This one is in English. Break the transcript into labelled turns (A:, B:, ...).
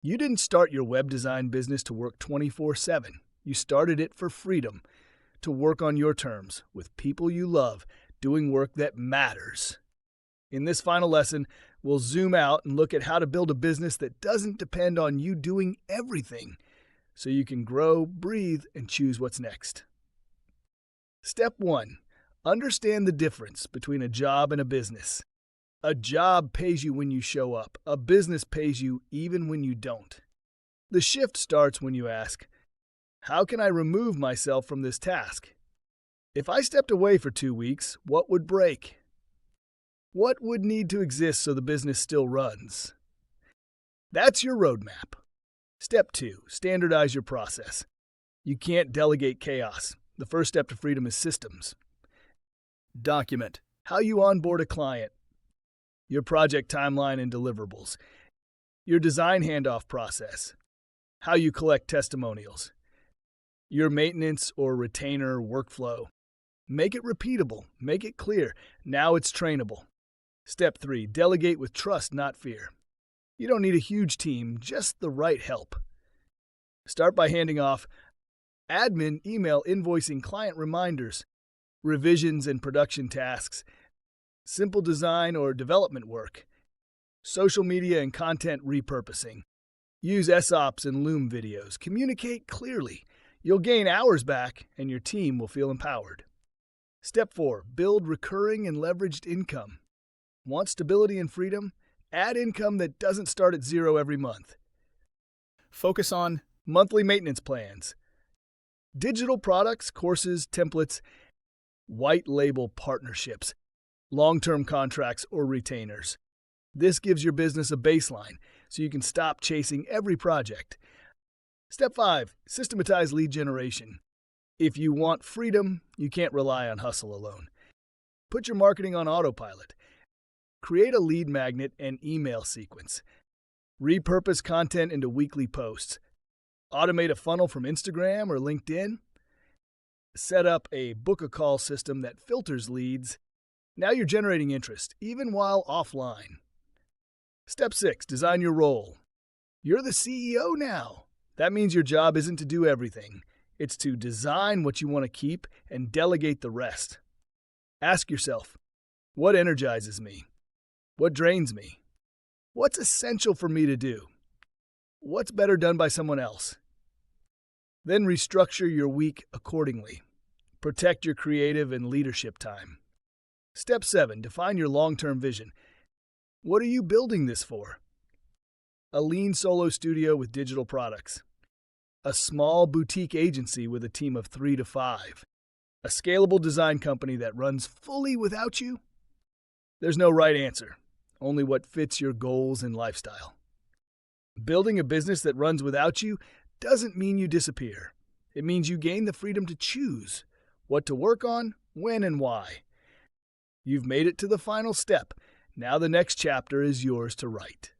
A: You didn't start your web design business to work 24/7. You started it for freedom, to work on your terms, with people you love, doing work that matters. In this final lesson, we'll zoom out and look at how to build a business that doesn't depend on you doing everything, so you can grow, breathe, and choose what's next. Step 1. Understand the difference between a job and a business. A job pays you when you show up. A business pays you even when you don't. The shift starts when you ask, how can I remove myself from this task? If I stepped away for 2 weeks, what would break? What would need to exist so the business still runs? That's your roadmap. Step 2. Standardize your process. You can't delegate chaos. The first step to freedom is systems. Document how you onboard a client, your project timeline and deliverables, your design handoff process, how you collect testimonials, your maintenance or retainer workflow. Make it repeatable, make it clear. Now it's trainable. Step 3. Delegate with trust, not fear. You don't need a huge team, just the right help. Start by handing off admin, email, invoicing, client reminders, revisions and production tasks, simple design or development work, social media and content repurposing. Use SOPs and Loom videos. Communicate clearly. You'll gain hours back and your team will feel empowered. Step 4. Build recurring and leveraged income. Want stability and freedom? Add income that doesn't start at zero every month. Focus on monthly maintenance plans, digital products, courses, templates, white label partnerships, long-term contracts, or retainers. This gives your business a baseline so you can stop chasing every project. Step 5. Systematize lead generation. If you want freedom, you can't rely on hustle alone. Put your marketing on autopilot. Create a lead magnet and email sequence. Repurpose content into weekly posts. Automate a funnel from Instagram or LinkedIn. Set up a book a call system that filters leads. Now you're generating interest, even while offline. Step 6. Design your role. You're the CEO now. That means your job isn't to do everything. It's to design what you want to keep and delegate the rest. Ask yourself, what energizes me? What drains me? What's essential for me to do? What's better done by someone else? Then restructure your week accordingly. Protect your creative and leadership time. Step 7. Define your long-term vision. What are you building this for? A lean solo studio with digital products. A small boutique agency with a team of 3 to 5. A scalable design company that runs fully without you? There's no right answer, only what fits your goals and lifestyle. Building a business that runs without you doesn't mean you disappear. It means you gain the freedom to choose what to work on, when, and why. You've made it to the final step. Now the next chapter is yours to write.